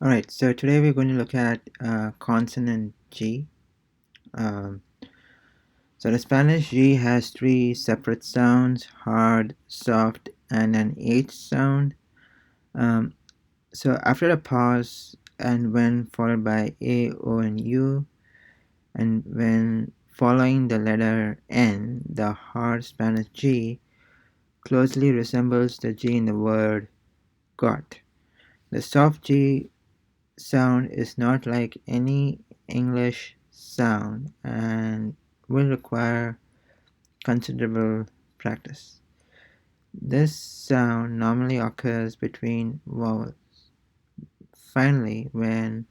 Alright, so today we're going to look at consonant G. Um, so the Spanish G has three separate sounds: hard, soft, and an H sound. Um, so after a pause and when followed by A, O, and U, and when following the letter N, the hard Spanish G closely resembles the G in the word got. The soft G sound is not like any English sound and will require considerable practice. This sound normally occurs between vowels. Finally, when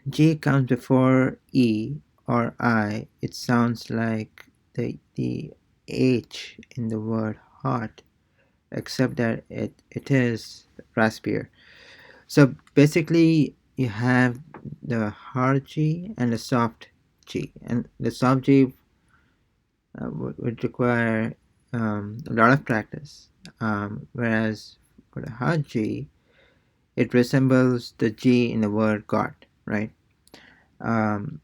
G comes before E or I, it sounds like the H in the word hot, except that it is raspier. So basically, you have the hard G and the soft G, and the soft G would require a lot of practice, whereas for the hard G, it resembles the G in the word God, right? Um,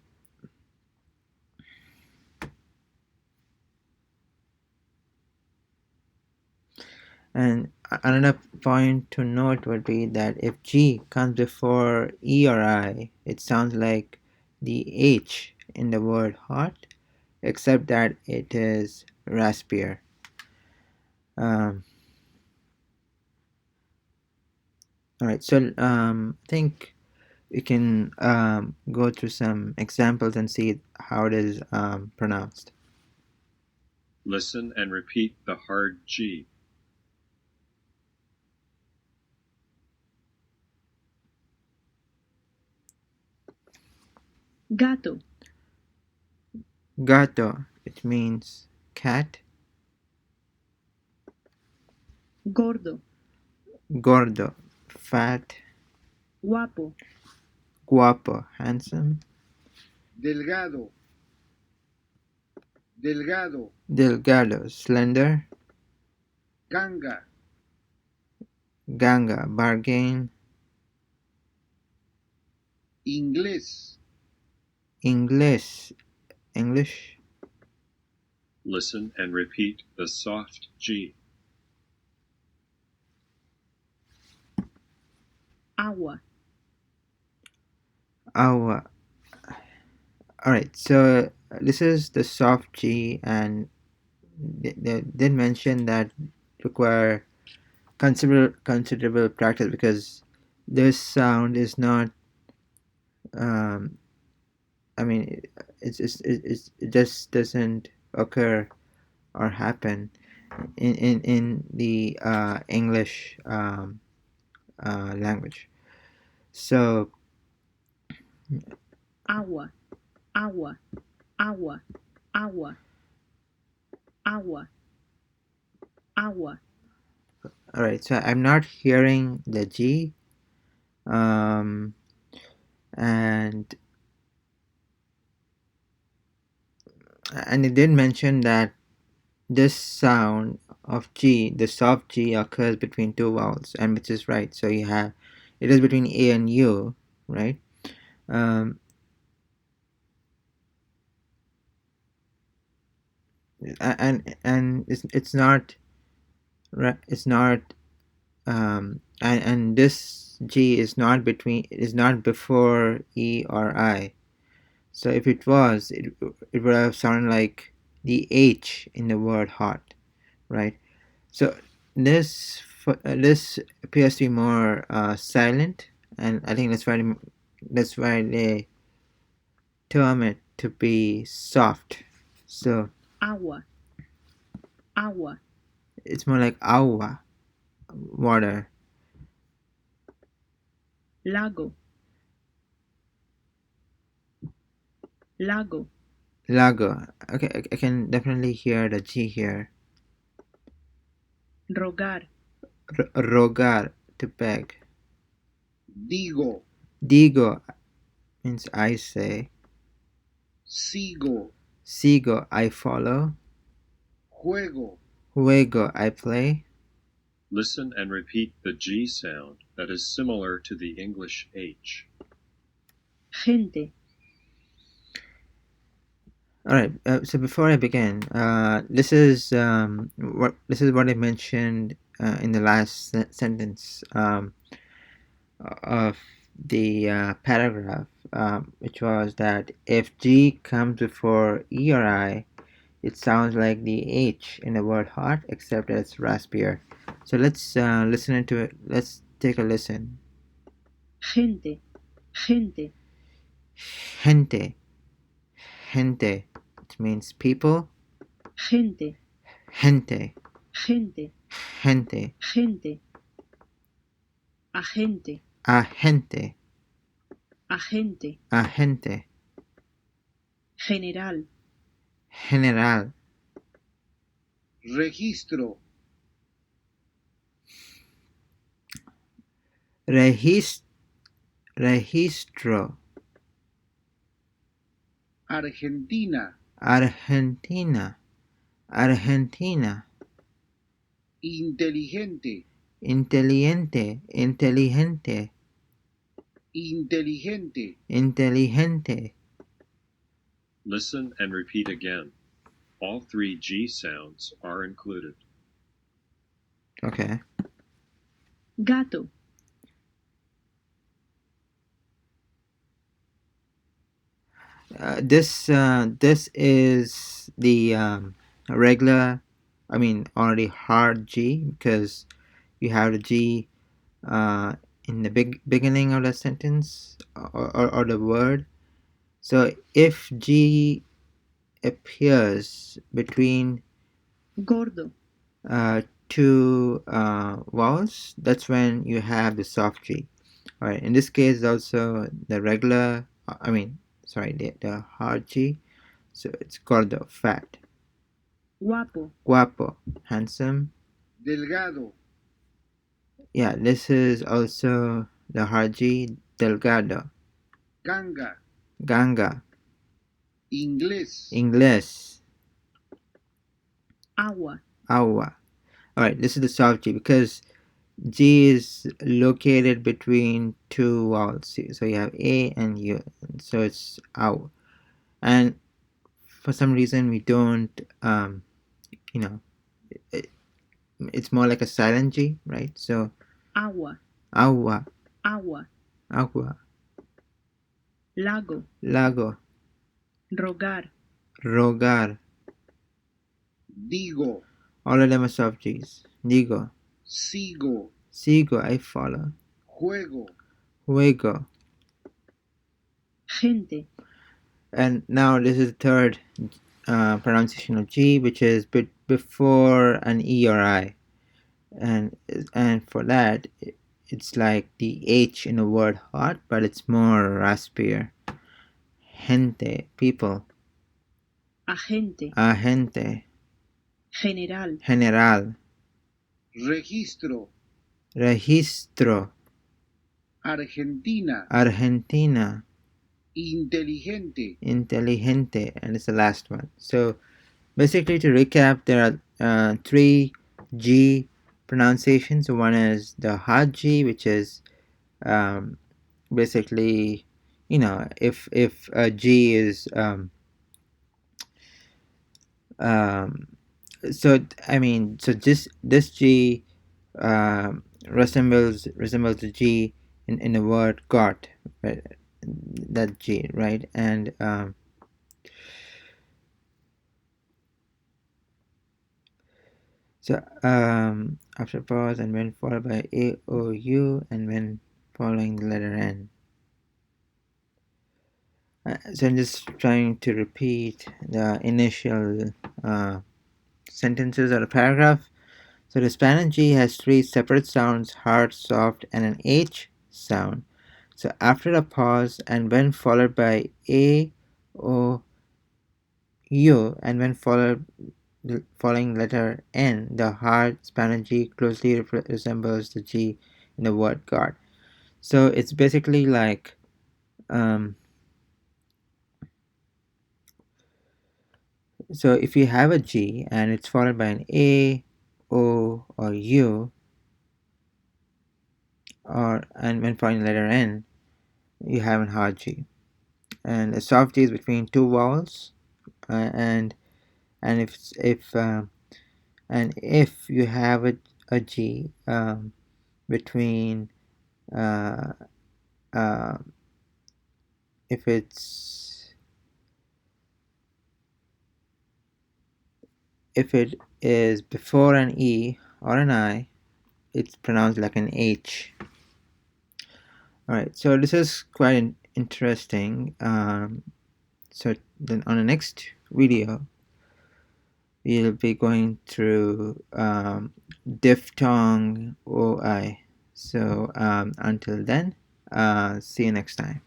and another point to note would be that if G comes before E or I, it sounds like the H in the word hot, except that it is raspier. Um, all right, so I think we can go through some examples and see how it is pronounced. Listen and repeat the hard G. Gato, Gato, it means cat. gordo, Gordo, fat. guapo, Guapo, handsome. delgado, delgado, Delgado, slender. ganga, Ganga, bargain. inglés, English, English. Listen and repeat the soft G. agua, Our. Alright, so this is the soft G, and they did mention that require considerable practice because this sound is not I mean it just doesn't occur or happen in the English language. So agua, agua, agua, agua, agua, agua, all right, so I'm not hearing the G, and it did mention that this sound of G, the soft G, occurs between two vowels, and which is right. So you have it is between A and U, right? Um, and it's not it's not and this G is not before E or I. So if it was, it would have sounded like the H in the word hot, right? So this appears to be more silent, and I think that's why they term it to be soft. So agua, agua, it's more like agua, water. lago, lago, Lago. Okay, I can definitely hear the G here. rogar, Rogar, to beg. digo, Digo means I say. sigo, Sigo, I follow. juego, Juego, I play. Listen and repeat the G sound that is similar to the English H. gente, All right. So before I begin, this is what I mentioned in the last sentence of the paragraph, which was that if G comes before E or I, it sounds like the H in the word hot, except that it's raspier. So let's listen into it. Let's take a listen. gente, gente, Gente, gente, it means people. gente, Gente, gente, gente, gente, agente, agente, agente, agente, general, general, registro, registro, Argentina, Argentina, Argentina, inteligente, inteligente, inteligente, inteligente, inteligente. Listen and repeat again. All three G sounds are included. Okay. gato, This is the regular, I mean already hard G, because you have the G in the beginning of the sentence, or the word. So if G appears between gordo, two vowels, that's when you have the soft G. All right. In this case, also the regular. I mean, sorry, the hard G. So it's gordo, fat. guapo, Guapo, handsome. delgado, Yeah, this is also the hard G. Delgado. ganga, Ganga. inglés, Inglés. agua, Agua. All right, this is the soft G because G is located between two vowels. So you have A and U. So it's ow. And for some reason we don't, you know, it, it's more like a silent G, right? So agua, agua, agua, agua, lago, lago, rogar, rogar. digo, All of them are soft Gs. Digo, sigo, sigo, I follow. juego, Juego. gente, And now this is the third pronunciation of G, which is before an E or I. And for that, it's like the H in the word hot, but it's more raspier. Gente, people. agente, Agente, general, general. registro, Registro, Argentina, Argentina. inteligente, Inteligente, and it's the last one. So basically, to recap, there are three G pronunciations. One is the hard G, which is basically, if a G is um, so this G resembles the G in the word got, right? That G, right? And so after pause and when followed by A O U and when following the letter N. So I'm just trying to repeat the initial sentences or a paragraph. So the Spanish G has three separate sounds: hard, soft, and an H sound. So after a pause and when followed by A, O, U, and when following letter N, the hard Spanish G closely resembles the G in the word God. So it's basically like so if you have a G and it's followed by an A, O, or U, and when finding letter N, you have a hard G. And a soft G is between two vowels, and if you have a G between uh, uh, if it is before an E or an I, it's pronounced like an H. Alright, so this is quite interesting. So then on the next video, we'll be going through diphthong OI. So until then, see you next time.